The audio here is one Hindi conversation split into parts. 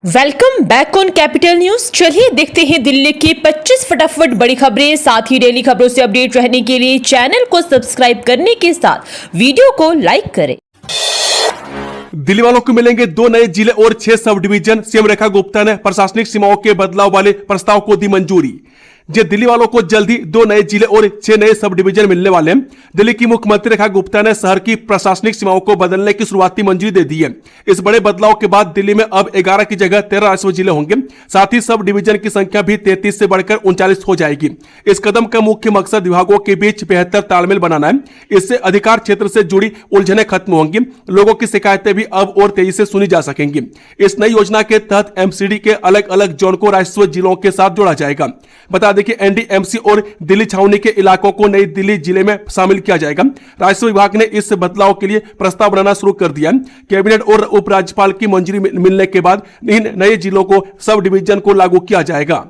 Welcome back on capital news. चलिए देखते हैं दिल्ली की 25 फटाफट बड़ी खबरें। साथ ही डेली खबरों से अपडेट रहने के लिए चैनल को सब्सक्राइब करने के साथ वीडियो को लाइक करें। दिल्ली वालों को मिलेंगे 2 नए जिले और 6 sub division. CM Rekha Gupta ने प्रशासनिक सीमाओं के बदलाव वाले प्रस्ताव को दी मंजूरी। दिल्ली वालों को जल्द ही 2 नए जिले और 6 नए सब डिवीजन मिलने वाले हैं। दिल्ली की मुख्यमंत्री रेखा गुप्ता ने शहर की प्रशासनिक सीमाओं को बदलने की शुरुआती मंजूरी दे दी है। इस बड़े बदलाव के बाद दिल्ली में अब 11 की जगह 13 राजस्व जिले होंगे। साथ ही सब डिवीजन की संख्या भी 33 से बढ़कर 39 हो जाएगी। इस कदम का मुख्य मकसद विभागों के बीच बेहतर तालमेल बनाना है। इससे अधिकार क्षेत्र से जुड़ी उलझनें खत्म होंगी। लोगों की शिकायतें भी अब और तेजी से सुनी जा सकेंगी। इस नई योजना के तहत एमसीडी के अलग अलग जोन को राजस्व जिलों के साथ जोड़ा जाएगा। बता दें कि एनडीएमसी और दिल्ली छावनी के इलाकों को नई दिल्ली जिले में शामिल किया जाएगा। राजस्व विभाग ने इस बदलाव के लिए प्रस्ताव बनाना शुरू कर दिया। कैबिनेट और उपराज्यपाल की मंजूरी मिलने के बाद इन नए जिलों को सब डिवीजन को लागू किया जाएगा।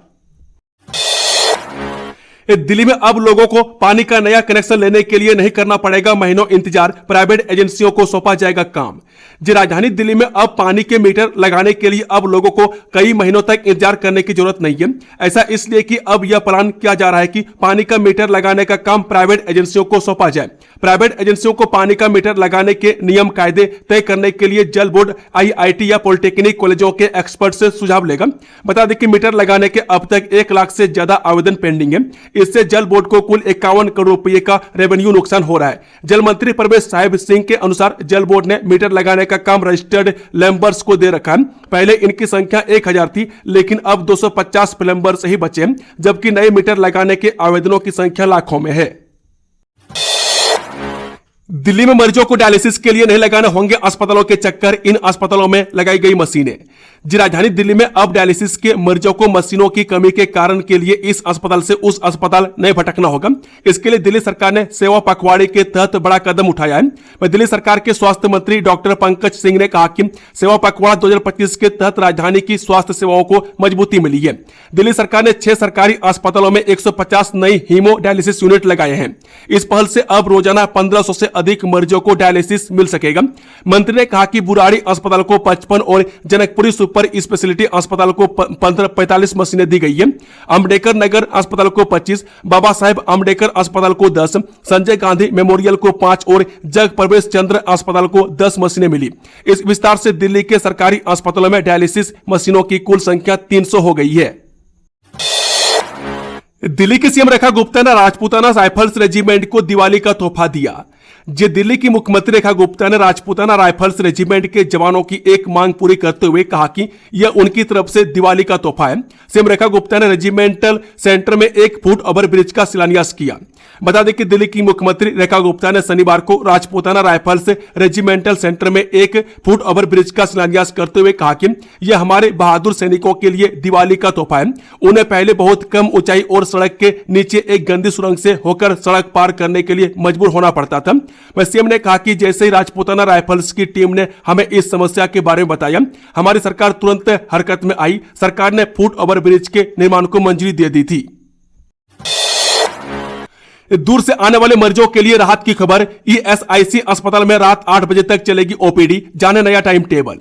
दिल्ली में अब लोगों को पानी का नया कनेक्शन लेने के लिए नहीं करना पड़ेगा महीनों इंतजार। प्राइवेट एजेंसियों को सौंपा जाएगा काम। राजधानी दिल्ली में अब पानी के मीटर लगाने के लिए अब लोगों को कई महीनों तक इंतजार करने की जरूरत नहीं है। ऐसा इसलिए कि अब यह प्लान किया जा रहा है कि पानी का मीटर लगाने का काम प्राइवेट एजेंसियों को सौंपा जाए। प्राइवेट एजेंसियों को पानी का मीटर लगाने के नियम कायदे तय करने के लिए जल बोर्ड आईआईटी या पॉलिटेक्निक कॉलेजों के एक्सपर्ट से सुझाव लेगा। बता दें कि मीटर लगाने के अब तक 1 लाख से ज्यादा आवेदन पेंडिंग है। इससे जल बोर्ड को कुल 51 करोड़ रुपए का रेवेन्यू नुकसान हो रहा है। जल मंत्री परवेश साहिब सिंह के अनुसार जल बोर्ड ने मीटर लगाने का काम रजिस्टर्ड प्लम्बर्स को दे रखा है। पहले इनकी संख्या 1000 थी, लेकिन अब 250 प्लम्बर्स ही बचे हैं, जबकि नए मीटर लगाने के आवेदनों की संख्या लाखों में है। दिल्ली में मरीजों को डायलिसिस के लिए नहीं लगाने होंगे अस्पतालों के चक्कर। इन अस्पतालों में लगाई गई मशीनें। राजधानी दिल्ली में अब डायलिसिस के मरीजों को मशीनों की कमी के कारण के लिए इस अस्पताल से उस अस्पताल नहीं भटकना होगा। इसके लिए दिल्ली सरकार ने सेवा पखवाड़े के तहत बड़ा कदम उठाया है। दिल्ली सरकार के स्वास्थ्य मंत्री डॉक्टर पंकज सिंह ने कहा कि सेवा पखवाड़ा 2025 के तहत राजधानी की स्वास्थ्य सेवाओं को मजबूती मिली है। दिल्ली सरकार ने 6 सरकारी अस्पतालों में 150 नई हीमो डायलिसिस यूनिट लगाए हैं। इस पहल से अब रोजाना 1500 से अधिक मरीजों को डायलिसिस मिल सकेगा। मंत्री ने कहा कि बुराड़ी अस्पताल को 55 और जनकपुरी सुपर स्पेशलिटी अस्पताल को 45 मशीनें दी गई है। अम्बेडकर नगर अस्पताल को 25, बाबा साहेब अम्बेडकर अस्पताल को 10, संजय गांधी मेमोरियल को 5 और जग प्रवेश चंद्र अस्पताल को 10 मशीनें मिली। इस विस्तार से दिल्ली के सरकारी अस्पतालों में डायलिसिस मशीनों की कुल संख्या 300 हो गई है। दिल्ली की सीएम रेखा गुप्ता ने राजपूताना राइफल्स रेजिमेंट को दिवाली का तोहफा दिया। दिल्ली की मुख्यमंत्री रेखा गुप्ता ने राजपूताना राइफल्स रेजिमेंट के जवानों की एक मांग पूरी करते हुए कहा कि यह उनकी तरफ से दिवाली का तोहफा है। सीएम रेखा गुप्ता ने रेजिमेंटल सेंटर में 1 फुट ओवर ब्रिज का शिलान्यास किया। बता दें कि दिल्ली की मुख्यमंत्री रेखा गुप्ता ने शनिवार को राजपूताना राइफल्स रेजिमेंटल सेंटर में 1 फुट ओवर ब्रिज का शिलान्यास करते हुए कहा कि यह हमारे बहादुर सैनिकों के लिए दिवाली का तोहफा है। उन्हें पहले बहुत कम ऊंचाई और सड़क के नीचे एक गंदी सुरंग से होकर सड़क पार करने के लिए मजबूर होना पड़ता था। सीएम ने कहा कि जैसे ही राजपूताना राइफल्स की टीम ने हमें इस समस्या के बारे में बताया, हमारी सरकार तुरंत हरकत में आई। सरकार ने फुट ओवर ब्रिज के निर्माण को मंजूरी दे दी थी। दूर से आने वाले मरीजों के लिए राहत की खबर। ईएसआईसी अस्पताल में रात 8 बजे तक चलेगी ओपीडी। जाने नया टाइम टेबल।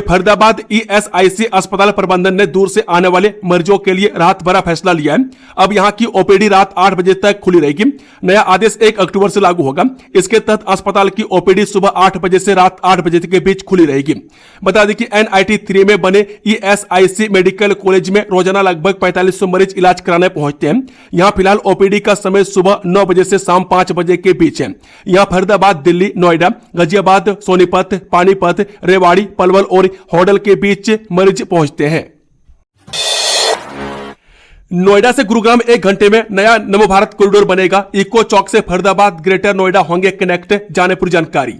फरीदाबाद ईएसआईसी अस्पताल प्रबंधन ने दूर से आने वाले मरीजों के लिए राहत भरा फैसला लिया है। अब यहां की ओपीडी रात 8 बजे तक खुली रहेगी। नया आदेश 1 अक्टूबर से लागू होगा। इसके तहत अस्पताल की ओपीडी सुबह 8 बजे से रात 8 बजे के बीच खुली रहेगी। बता दें कि NIT 3 में बने ईएसआईसी मेडिकल कॉलेज में रोजाना लगभग 4500 मरीज इलाज कराने पहुंचते हैं। यहां फिलहाल ओपीडी का समय सुबह 9 बजे से शाम 5 बजे के बीच है। यहां फरीदाबाद, दिल्ली, नोएडा, गाजियाबाद, सोनीपत, पानीपत, रेवाड़ी, पलवल और होडल के बीच मरीज पहुंचते हैं। नोएडा से गुरुग्राम 1 घंटे में नया नमो भारत कॉरिडोर बनेगा। इको चौक से फरीदाबाद ग्रेटर नोएडा होंगे कनेक्ट। जाने पूरी जानकारी।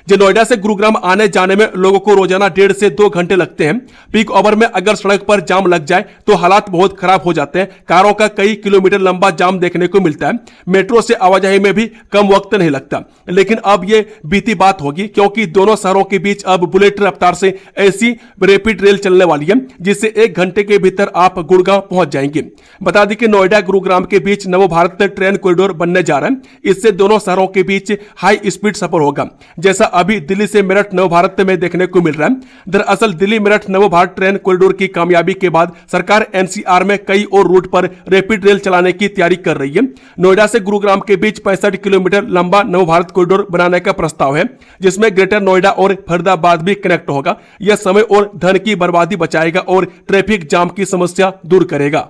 नोएडा से गुरुग्राम आने जाने में लोगों को रोजाना 1.5 से 2 घंटे लगते हैं। पीक ओवर में अगर सड़क पर जाम लग जाए तो हालात बहुत खराब हो जाते हैं। कारों का कई किलोमीटर लंबा जाम देखने को मिलता है। मेट्रो से आवाजाही में भी कम वक्त नहीं लगता। लेकिन अब यह बीती बात होगी, क्योंकि दोनों शहरों के बीच अब बुलेट रफ्तार से ऐसी रैपिड रेल चलने वाली है जिससे 1 घंटे के भीतर आप गुड़गांव पहुंच जाएंगे। बता दें कि नोएडा गुरुग्राम के बीच नवो भारत ट्रेन कॉरिडोर बनने जा रहा है। इससे दोनों शहरों के बीच हाई स्पीड सफर होगा। जैसा अभी दिल्ली से मेरठ नव भारत में देखने को मिल रहा है। दरअसल दिल्ली मेरठ नव भारत ट्रेन कॉरिडोर की कामयाबी के बाद सरकार एनसीआर में कई और रूट पर रैपिड रेल चलाने की तैयारी कर रही है। नोएडा से गुरुग्राम के बीच 65 किलोमीटर लंबा नव भारत कॉरिडोर बनाने का प्रस्ताव है, जिसमें ग्रेटर नोएडा और फरीदाबाद भी कनेक्ट होगा। यह समय और धन की बर्बादी बचाएगा और ट्रैफिक जाम की समस्या दूर करेगा।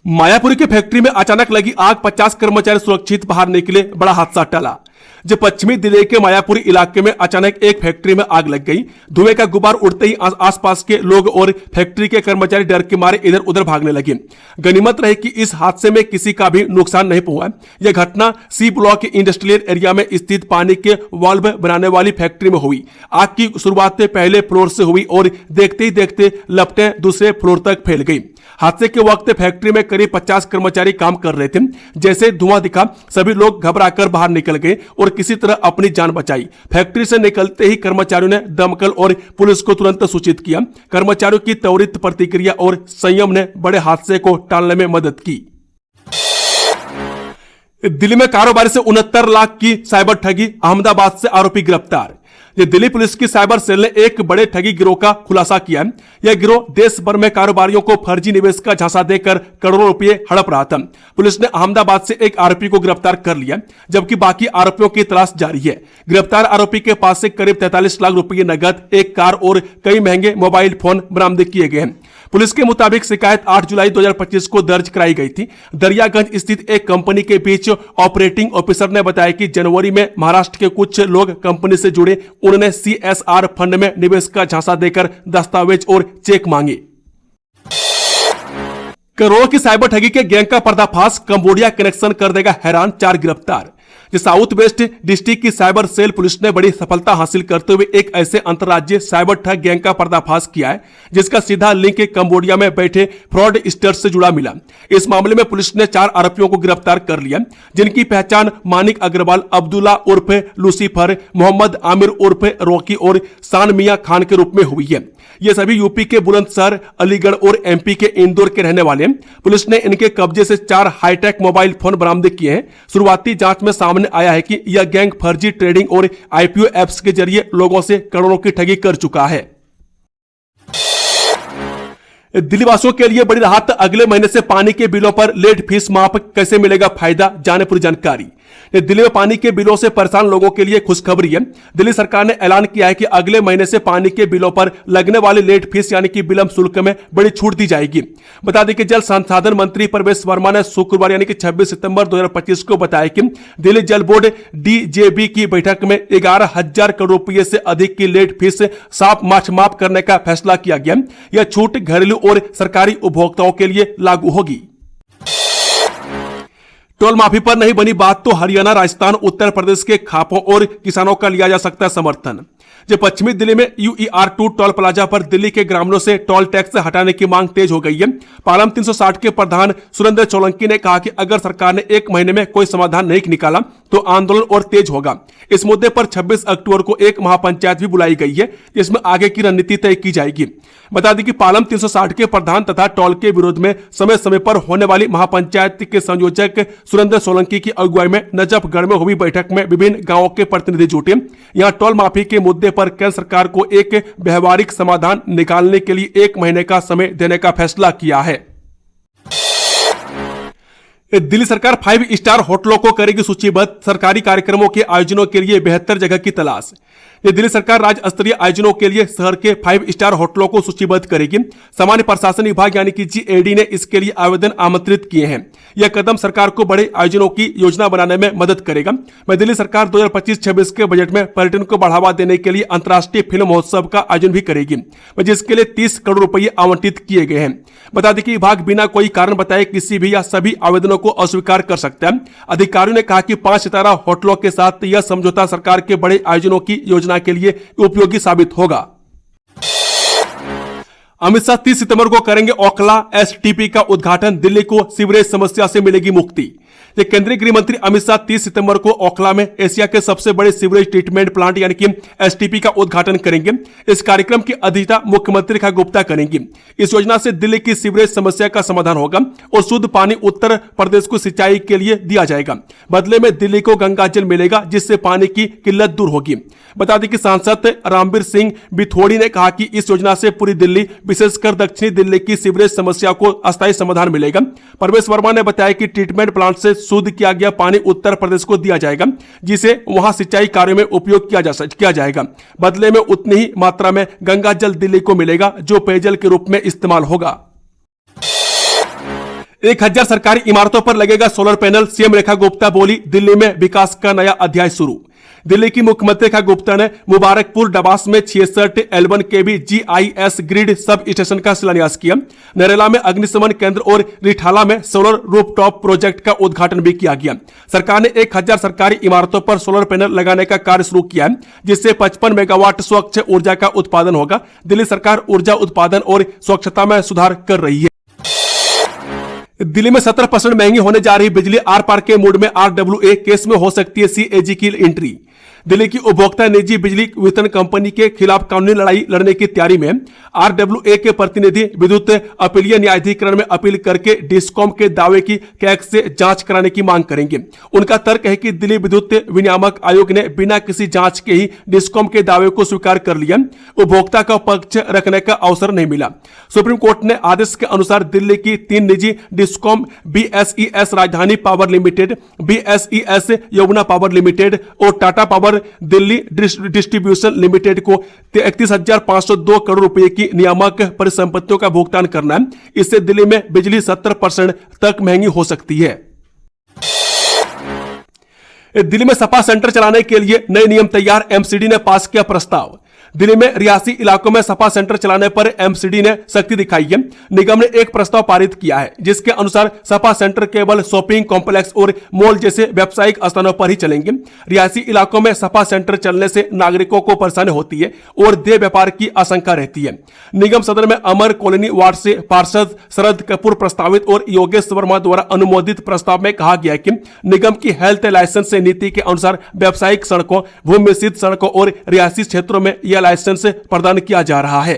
मायापुरी की फैक्ट्री में अचानक लगी आग, 50 कर्मचारी सुरक्षित बाहर निकले, बड़ा हादसा टला। जब पश्चिमी दिल्ली के मायापुरी इलाके में अचानक एक फैक्ट्री में आग लग गई। धुएं का गुबार उड़ते ही आसपास के लोग और फैक्ट्री के कर्मचारी डर के मारे इधर उधर भागने लगे। गनीमत रहे कि इस हादसे में किसी का भी नुकसान नहीं पहुंचा। यह घटना सी ब्लॉक के इंडस्ट्रियल एरिया में स्थित पानी के वाल्व बनाने वाली फैक्ट्री में हुई। आग की शुरुआत पहले फ्लोर से हुई और देखते ही देखते लपटें दूसरे फ्लोर तक फैल गई। हादसे के वक्त फैक्ट्री में करीब 50 कर्मचारी काम कर रहे थे। जैसे धुआं दिखा, सभी लोग घबराकर बाहर निकल गए और किसी तरह अपनी जान बचाई। फैक्ट्री से निकलते ही कर्मचारियों ने दमकल और पुलिस को तुरंत सूचित किया। कर्मचारियों की त्वरित प्रतिक्रिया और संयम ने बड़े हादसे को टालने में मदद की। दिल्ली में कारोबारी से 69 लाख की साइबर ठगी, अहमदाबाद से आरोपी गिरफ्तार। दिल्ली पुलिस की साइबर सेल ने एक बड़े ठगी गिरोह का खुलासा किया है। यह गिरोह देश भर में कारोबारियों को फर्जी निवेश का झांसा देकर करोड़ों रुपए हड़प रहा था। पुलिस ने अहमदाबाद से एक आरोपी को गिरफ्तार कर लिया, जबकि बाकी आरोपियों की तलाश जारी है। गिरफ्तार आरोपी के पास से करीब 43 लाख रुपए नगद, एक कार और कई महंगे मोबाइल फोन बरामद किए गए हैं। पुलिस के मुताबिक शिकायत 8 जुलाई 2025 को दर्ज कराई गई थी। दरियागंज स्थित एक कंपनी के बीच ऑपरेटिंग ऑफिसर ने बताया कि जनवरी में महाराष्ट्र के कुछ लोग कंपनी से जुड़े। उन्होंने CSR फंड में निवेश का झांसा देकर दस्तावेज और चेक मांगे। करोड़ों की साइबर ठगी के गैंग का पर्दाफाश, कंबोडिया कनेक्शन कर देगा हैरान, 4 गिरफ्तार। साउथ वेस्ट डिस्ट्रिक्ट की साइबर सेल पुलिस ने बड़ी सफलता हासिल करते हुए एक ऐसे अंतर्राज्यीय साइबर ठग गैंग का पर्दाफाश किया है, जिसका सीधा लिंक कंबोडिया में बैठे फ्रॉडस्टर्स से जुड़ा मिला। इस मामले में पुलिस ने 4 आरोपियों को गिरफ्तार कर लिया, जिनकी पहचान मानिक अग्रवाल, अब्दुल्ला उर्फ लूसीफर, मोहम्मद आमिर उर्फ रॉकी और सान मियां खान के रूप में हुई है। ये सभी यूपी के बुलंदशहर, अलीगढ़ और MP के इंदौर के रहने वाले हैं। पुलिस ने इनके कब्जे से 4 हाईटेक मोबाइल फोन बरामद किए हैं। शुरुआती जांच में सामने आया है कि यह गैंग फर्जी ट्रेडिंग और IPO ऐप्स के जरिए लोगों से करोड़ों की ठगी कर चुका है। दिल्ली वासियों के लिए बड़ी राहत, अगले महीने से पानी के बिलों पर लेट फीस माफ, कैसे मिलेगा फायदा, जाने पूरी जानकारी। दिल्ली में पानी के बिलों से परेशान लोगों के लिए खुशखबरी है। दिल्ली सरकार ने ऐलान किया है कि अगले महीने से पानी के बिलों पर लगने वाली लेट फीस यानी कि विलंब शुल्क में बड़ी छूट दी जाएगी। बता दें कि जल संसाधन मंत्री प्रवेश वर्मा ने शुक्रवार यानी कि 26 सितंबर 2025 को बताया कि दिल्ली जल बोर्ड DJB की बैठक में 11,000 करोड़ रुपए से अधिक की लेट फीस साफ माफ करने का फैसला किया गया। यह छूट घरेलू और सरकारी उपभोक्ताओं के लिए लागू होगी। टोल माफी पर नहीं बनी बात तो हरियाणा, राजस्थान, उत्तर प्रदेश के खापों और किसानों का लिया जा सकता है समर्थन। जब पश्चिमी दिल्ली में UER2 टोल प्लाजा पर दिल्ली के ग्रामीणों से टोल टैक्स हटाने की मांग तेज हो गई है। पालम 360 के प्रधान सुरेंद्र सोलंकी ने कहा कि अगर सरकार ने 1 महीने में कोई समाधान नहीं निकाला तो आंदोलन और तेज होगा। इस मुद्दे पर 26 अक्टूबर को एक महापंचायत भी बुलाई गई है, जिसमें आगे की रणनीति तय की जाएगी। बता दें कि पालम 360 के प्रधान तथा टोल के विरोध में समय समय पर होने वाली महापंचायत के संयोजक सुरेंद्र सोलंकी की अगुवाई में नजफगढ़ में हुई बैठक में विभिन्न गांवों के प्रतिनिधि जुटे। यहां टोल माफी के मुद्दे पर केंद्र सरकार को एक व्यवहारिक समाधान निकालने के लिए 1 महीने का समय देने का फैसला किया है। दिल्ली सरकार 5 स्टार होटलों को करेगी सूचीबद्ध, सरकारी कार्यक्रमों के आयोजनों के लिए बेहतर जगह की तलाश। दिल्ली सरकार राज्य स्तरीय आयोजनों के लिए शहर के 5 स्टार होटलों को सूचीबद्ध करेगी। सामान्य प्रशासन विभाग यानी कि GAD ने इसके लिए आवेदन आमंत्रित किए हैं। यह कदम सरकार को बड़े आयोजनों की योजना बनाने में मदद करेगा। दिल्ली सरकार 2025-26 के बजट में पर्यटन को बढ़ावा देने के लिए अंतर्राष्ट्रीय फिल्म महोत्सव का आयोजन भी करेगी, जिसके लिए 30 करोड़ रुपए आवंटित किए गए हैं। बता दें कि विभाग बिना कोई कारण बताए किसी भी या सभी आवेदनों को अस्वीकार कर सकता है। अधिकारियों ने कहा कि 5 सितारा होटलों के साथ यह समझौता सरकार के बड़े आयोजनों की योजना के लिए उपयोगी साबित होगा। अमित शाह 30 सितंबर को करेंगे ओखला एसटीपी का उद्घाटन, दिल्ली को सीवरेज समस्या से मिलेगी मुक्ति। ये केंद्रीय गृह मंत्री अमित शाह 30 सितंबर को ओखला में एशिया के सबसे बड़े सीवरेज ट्रीटमेंट प्लांट यानी कि एसटीपी का उद्घाटन करेंगे। इस कार्यक्रम की अध्यक्षता मुख्यमंत्री रेखा गुप्ता करेंगी। इस योजना से दिल्ली की सीवरेज समस्या का समाधान होगा और शुद्ध पानी उत्तर प्रदेश को सिंचाई के लिए दिया जाएगा। बदले में दिल्ली को गंगा जल मिलेगा, जिससे पानी की किल्लत दूर होगी। बता दें कि सांसद रामवीर सिंह बिथोड़ी ने कहा कि इस योजना से पूरी दिल्ली, विशेषकर दक्षिणी दिल्ली की सीवरेज समस्या को अस्थायी समाधान मिलेगा। परवेश वर्मा ने बताया कि ट्रीटमेंट प्लांट से शुद्ध किया गया पानी उत्तर प्रदेश को दिया जाएगा, जिसे वहां सिंचाई कार्यों में उपयोग किया जाएगा। बदले में उतनी ही मात्रा में गंगा जल दिल्ली को मिलेगा, जो पेयजल के रूप में इस्तेमाल होगा। 1000 सरकारी इमारतों पर लगेगा solar panel, CM Rekha Gupta बोली, दिल्ली में विकास का नया अध्याय शुरू। दिल्ली की मुख्यमंत्री रेखा गुप्ता ने मुबारकपुर डबास में 66 L1 kV GIS grid sub station का शिलान्यास किया। नरेला में अग्निशमन केंद्र और रिठाला में सोलर रूफटॉप प्रोजेक्ट का उद्घाटन भी किया गया। सरकार ने 1000 सरकारी इमारतों पर सोलर पैनल लगाने का कार्य शुरू किया है, जिससे 55 मेगावाट स्वच्छ ऊर्जा का उत्पादन होगा। दिल्ली सरकार ऊर्जा उत्पादन और स्वच्छता में सुधार कर रही है। दिल्ली में 17% महंगी होने जा रही बिजली, आर पार के मूड में RWA केस में हो सकती है CAG की एंट्री। दिल्ली की उपभोक्ता निजी बिजली वितरण कंपनी के खिलाफ कानूनी लड़ाई लड़ने की तैयारी में RWA के प्रतिनिधि विद्युत अपीलीय न्यायाधिकरण में अपील करके डिस्कॉम के दावे की कैग से जांच कराने की मांग करेंगे। उनका तर्क है कि दिल्ली विद्युत विनियामक आयोग ने बिना किसी जांच के ही डिस्कॉम के दावे को स्वीकार कर लिया। उपभोक्ता का पक्ष रखने का अवसर नहीं मिला। सुप्रीम कोर्ट ने आदेश के अनुसार दिल्ली की 3 निजी discom BSES Rajdhani power limited, BSES Yamuna power limited और Tata power Delhi distribution limited को 31,502 करोड़ रुपए की नियामक परिसंपत्तियों का भुगतान करना है। इससे दिल्ली में बिजली 70% तक महंगी हो सकती है। दिल्ली में सपा सेंटर चलाने के लिए नए नियम तैयार, MCD ने पास किया प्रस्ताव। दिल्ली में रियासी इलाकों में सपा सेंटर चलाने पर MCD ने सख्ती दिखाई है। निगम ने एक प्रस्ताव पारित किया है, जिसके अनुसार सपा सेंटर केवल शॉपिंग कॉम्प्लेक्स और मॉल जैसे व्यावसायिक स्थानों पर ही चलेंगे। रियासी इलाकों में सपा सेंटर चलने से नागरिकों को परेशानी होती है और देह व्यापार की आशंका रहती है। निगम सदन में अमर कॉलोनी वार्ड से पार्षद शरद कपूर प्रस्तावित और योगेश वर्मा द्वारा अनुमोदित प्रस्ताव में कहा गया है कि निगम की हेल्थ लाइसेंस नीति के अनुसार व्यावसायिक सड़कों, भूमि मिश्रित सड़कों और रिहायशी क्षेत्रों में यह लाइसेंस प्रदान किया जा रहा है।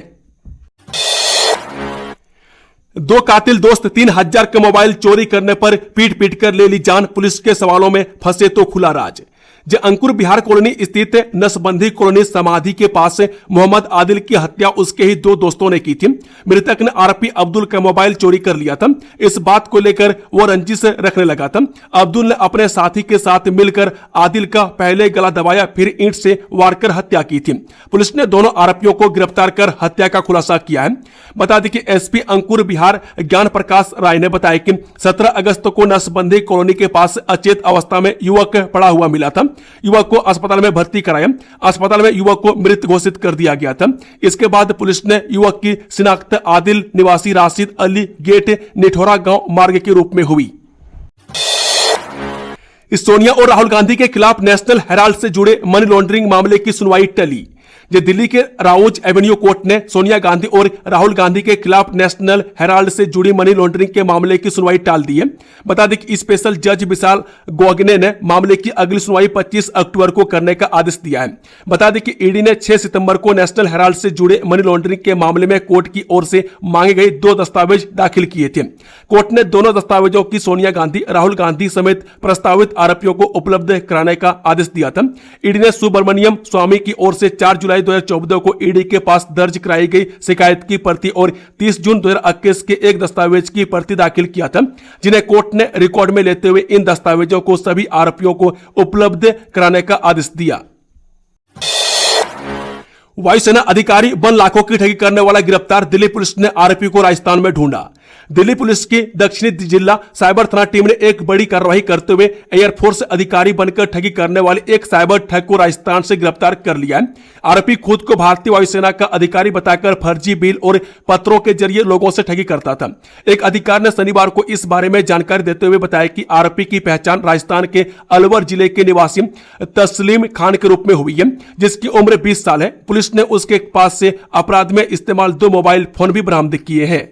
2 कातिल दोस्त 3000 के मोबाइल चोरी करने पर पीट पीट कर ले ली जान, पुलिस के सवालों में फंसे तो खुला राज। जे अंकुर बिहार कॉलोनी स्थित नसबंदी कॉलोनी समाधि के पास मोहम्मद आदिल की हत्या उसके ही 2 दोस्तों ने की थी। मृतक ने आरोपी अब्दुल का मोबाइल चोरी कर लिया था। इस बात को लेकर वो रंजिश रखने लगा था। अब्दुल ने अपने साथी के साथ मिलकर आदिल का पहले गला दबाया, फिर ईंट से वार कर हत्या की थी। पुलिस ने दोनों आरोपियों को गिरफ्तार कर हत्या का खुलासा किया है। बता दें कि एसपी अंकुर बिहार ज्ञान प्रकाश राय ने बताया कि 17 अगस्त को नसबंदी कॉलोनी के पास अचेत अवस्था में युवक पड़ा हुआ मिला था। युवक को अस्पताल में भर्ती कराया। अस्पताल में युवक को मृत घोषित कर दिया गया था। इसके बाद पुलिस ने युवक की शिनाख्त आदिल निवासी राशिद अली गेट निठोरा गांव मार्ग के रूप में हुई। सोनिया और राहुल गांधी के खिलाफ नेशनल हेराल्ड से जुड़े मनी लॉन्ड्रिंग मामले की सुनवाई टली। दिल्ली के राउज एवेन्यू कोर्ट ने सोनिया गांधी और राहुल गांधी के खिलाफ नेशनल हेराल्ड से जुड़ी मनी लॉन्ड्रिंग के मामले की सुनवाई टाल दी है। बता दें कि स्पेशल जज विशाल गोगने ने मामले की अगली सुनवाई 25 अक्टूबर को करने का आदेश दिया है। बता दें कि ईडी ने 6 सितंबर को नेशनल हेराल्ड से जुड़े मनी लॉन्ड्रिंग के मामले में कोर्ट की ओर से मांगे गए 2 दस्तावेज दाखिल किए थे। कोर्ट ने दोनों दस्तावेजों की सोनिया गांधी, राहुल गांधी समेत प्रस्तावित आरोपियों को उपलब्ध कराने का आदेश दिया था। ईडी ने सुब्रमण्यम स्वामी की ओर से 4 जुलाई 2014 को ईडी के पास दर्ज कराई गई शिकायत की प्रति और 30 जून 2021 के एक दस्तावेज की प्रति दाखिल किया था, जिन्हें कोर्ट ने रिकॉर्ड में लेते हुए इन दस्तावेजों को सभी आरोपियों को उपलब्ध कराने का आदेश दिया। वायुसेना अधिकारी 1 लाखों की ठगी करने वाला गिरफ्तार, दिल्ली पुलिस ने आरोपी को राजस्थान में ढूंढा। दिल्ली पुलिस की दक्षिणी जिला साइबर थाना टीम ने एक बड़ी कार्रवाई करते हुए एयरफोर्स अधिकारी बनकर ठगी करने वाले एक साइबर ठग को राजस्थान से गिरफ्तार कर लिया है। आरोपी खुद को भारतीय वायुसेना का अधिकारी बताकर फर्जी बिल और पत्रों के जरिए लोगों से ठगी करता था। एक अधिकारी ने शनिवार को इस बारे में जानकारी देते हुए बताया कि आरोपी की पहचान राजस्थान के अलवर जिले के निवासी तस्लीम खान के रूप में हुई है, जिसकी उम्र 20 साल है। पुलिस ने उसके पास से अपराध में इस्तेमाल 2 मोबाइल फोन भी बरामद किए हैं।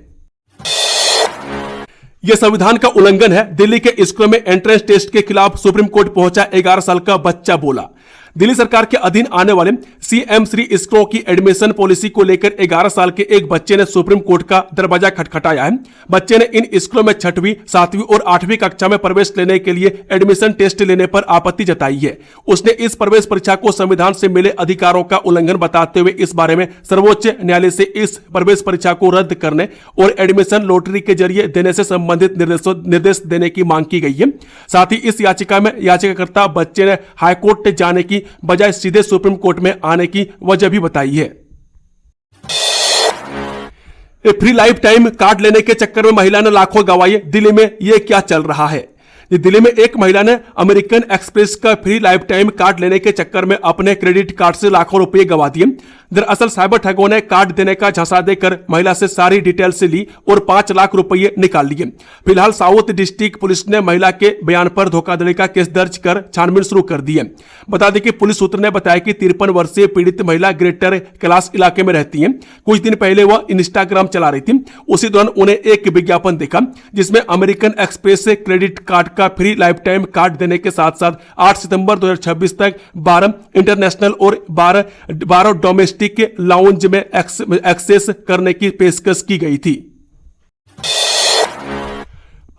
यह संविधान का उल्लंघन है, दिल्ली के स्कूलों में एंट्रेंस टेस्ट के खिलाफ सुप्रीम कोर्ट पहुंचा 11 साल का बच्चा बोला। दिल्ली सरकार के अधीन आने वाले सीएम श्री स्कूलों की एडमिशन पॉलिसी को लेकर 11 साल के एक बच्चे ने सुप्रीम कोर्ट का दरवाजा खटखटाया है। बच्चे ने इन स्कूलों में 6वीं, 7वीं और 8वीं कक्षा में प्रवेश लेने के लिए एडमिशन टेस्ट लेने पर आपत्ति जताई है। उसने इस प्रवेश परीक्षा को संविधान से मिले अधिकारों का उल्लंघन बताते हुए इस बारे में सर्वोच्च न्यायालय से इस प्रवेश परीक्षा को रद्द करने और एडमिशन लॉटरी के जरिए देने से संबंधित निर्देश देने की मांग की गई है। साथ ही इस याचिका में याचिकाकर्ता बच्चे ने हाईकोर्ट जाने की बजाय सीधे सुप्रीम कोर्ट में आने की वजह भी बताई है। फ्री लाइफ टाइम कार्ड लेने के चक्कर में महिला ने लाखों गंवाए, दिल्ली में यह क्या चल रहा है। दिल्ली में एक महिला ने अमेरिकन एक्सप्रेस का फ्री लाइफ टाइम कार्ड लेने के चक्कर में अपने क्रेडिट कार्ड से लाखों रुपए गंवा दिए। दरअसल साइबर ठगों ने कार्ड देने का झांसा देकर महिला से सारी डिटेल से ली और 5 लाख रुपए निकाल लिए। फिलहाल साउथ डिस्ट्रिक्ट पुलिस ने महिला के बयान पर धोखाधड़ी का केस दर्ज कर छानबीन शुरू कर दी है। बता दें कि पुलिस सूत्र ने बताया कि 53 वर्षीय पीड़ित महिला ग्रेटर कैलाश इलाके में रहती है। कुछ दिन पहले वह इंस्टाग्राम चला रही थी। उसी दौरान उन्हें एक विज्ञापन दिखा जिसमें अमेरिकन एक्सप्रेस से क्रेडिट कार्ड का फ्री लाइफ टाइम कार्ड देने के साथ साथ 8 सितंबर 2026 तक 12 इंटरनेशनल और 12 डोमेस्टिक के लाउंज में एक्सेस करने की पेशकश की गई थी।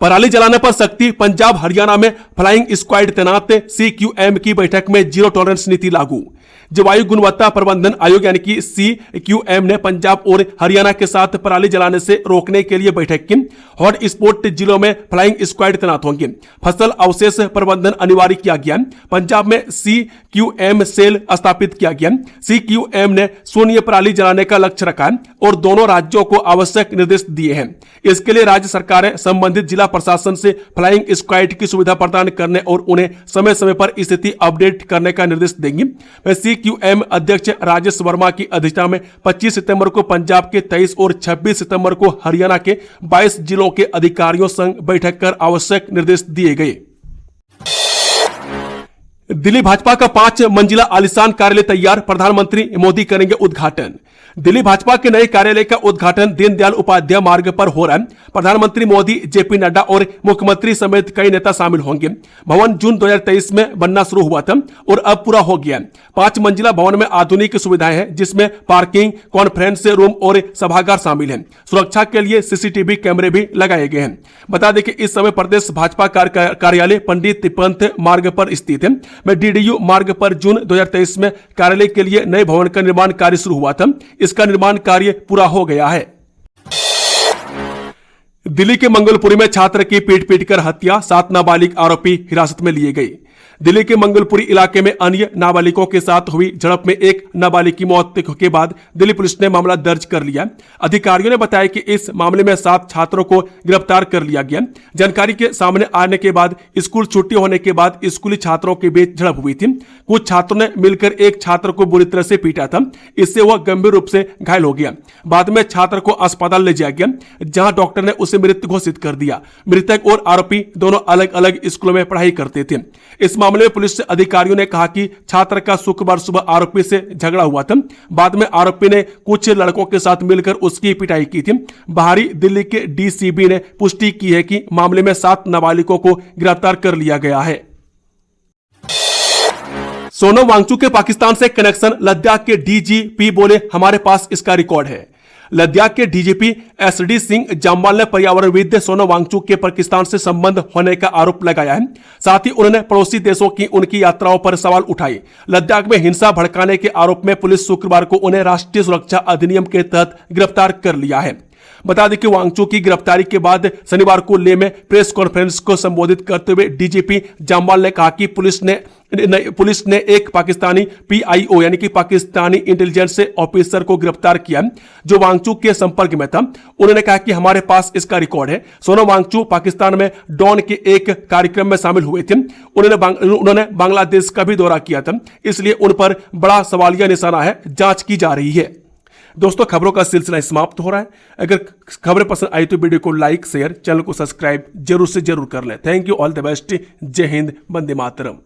पराली जलाने पर सख्ती, पंजाब हरियाणा में फ्लाइंग स्क्वाड तैनात, CQM की बैठक में जीरो टॉलरेंस नीति लागू। जलवायु गुणवत्ता प्रबंधन आयोग यानी कि CQM ने पंजाब और हरियाणा के साथ पराली जलाने से रोकने के लिए बैठक की। हॉट स्पॉट जिलों में फ्लाइंग स्क्वाड तैनात होंगे। फसल अवशेष प्रबंधन अनिवार्य किया गया। पंजाब में CQM सेल स्थापित किया गया। CQM ने शून्य पराली जलाने का लक्ष्य रखा है और दोनों राज्यों को आवश्यक निर्देश दिए हैं। इसके लिए राज्य सरकारें संबंधित जिला प्रशासन से फ्लाइंग स्क्वाड की सुविधा प्रदान करने और उन्हें समय समय पर स्थिति अपडेट करने का निर्देश देंगी। CQM अध्यक्ष राजेश वर्मा की अध्यक्षता में 25 सितंबर को पंजाब के 23 और 26 सितंबर को हरियाणा के 22 जिलों के अधिकारियों संग बैठक कर आवश्यक निर्देश दिए गए। दिल्ली भाजपा का 5 मंजिला आलीशान कार्यालय तैयार, प्रधानमंत्री मोदी करेंगे उद्घाटन। दिल्ली भाजपा के नए कार्यालय का उद्घाटन दीनदयाल उपाध्याय मार्ग पर हो रहा है। प्रधानमंत्री मोदी, JP नड्डा और मुख्यमंत्री समेत कई नेता शामिल होंगे। भवन जून 2023 में बनना शुरू हुआ था और अब पूरा हो गया। 5 मंजिला भवन में आधुनिक सुविधाएं हैं जिसमें पार्किंग, कॉन्फ्रेंस रूम और सभागार शामिल हैं। सुरक्षा के लिए CCTV कैमरे भी लगाए गए हैं। बता दें कि इस समय प्रदेश भाजपा कार्यालय पंडित पंत मार्ग पर स्थित है। में DDU मार्ग पर जून 2023 में कार्यालय के लिए नए भवन का निर्माण कार्य शुरू हुआ था। इसका निर्माण कार्य पूरा हो गया है। दिल्ली के मंगलपुरी में छात्र की पीट कर हत्या, 7 नाबालिग आरोपी हिरासत में लिए गए। दिल्ली के मंगलपुरी इलाके में अन्य नाबालिगों के साथ हुई झड़प में एक नाबालिग की मौत के बाद दिल्ली पुलिस ने मामला दर्ज कर लिया। अधिकारियों ने बताया कि इस मामले में 7 छात्रों को गिरफ्तार कर लिया गया। जानकारी के सामने आने के बाद स्कूल छुट्टी होने के बाद स्कूली छात्रों के बीच झड़प हुई थी। कुछ छात्रों ने मिलकर एक छात्र को बुरी तरह से पीटा था, इससे वह गंभीर रूप से घायल हो गया। बाद में छात्र को अस्पताल ले जाया गया, जहां डॉक्टर ने उसे मृत घोषित कर दिया। मृतक और आरोपी दोनों अलग अलग स्कूलों में पढ़ाई करते थे। इस मामले में पुलिस अधिकारियों ने कहा कि छात्र का शुक्रवार सुबह आरोपी से झगड़ा हुआ था। बाद में आरोपी ने कुछ लड़कों के साथ मिलकर उसकी पिटाई की थी। बाहरी दिल्ली के DCB ने पुष्टि की है कि मामले में 7 नाबालिगों को गिरफ्तार कर लिया गया है। सोनम वांगचुक के पाकिस्तान से कनेक्शन, लद्दाख के DGP बोले हमारे पास इसका रिकॉर्ड है। लद्दाख के DGP SD सिंह जामवाल ने पर्यावरणविद सोनम वांगचुक के पाकिस्तान से संबंध होने का आरोप लगाया है। साथ ही उन्होंने पड़ोसी देशों की उनकी यात्राओं पर सवाल उठाए। लद्दाख में हिंसा भड़काने के आरोप में पुलिस शुक्रवार को उन्हें राष्ट्रीय सुरक्षा अधिनियम के तहत गिरफ्तार कर लिया है। बता दें कि वांगचू की गिरफ्तारी के बाद शनिवार को लेह में प्रेस कॉन्फ्रेंस को संबोधित करते हुए डीजीपी जामवाल ने कहा कि पुलिस ने एक पाकिस्तानी पीआईओ यानी कि पाकिस्तानी इंटेलिजेंस ऑफिसर को गिरफ्तार किया जो वांगचू के संपर्क में था। उन्होंने कहा कि हमारे पास इसका रिकॉर्ड है। सोनम वांगचू पाकिस्तान में डॉन के एक कार्यक्रम में शामिल हुए थे। उन्होंने बांग्लादेश का भी दौरा किया था, इसलिए उन पर बड़ा सवालिया निशाना है। जांच की जा रही है। दोस्तों, खबरों का सिलसिला समाप्त हो रहा है। अगर खबरें पसंद आई तो वीडियो को लाइक शेयर, चैनल को सब्सक्राइब जरूर से जरूर कर लें। Thank you, all the best. जय हिंद, वंदे मातरम।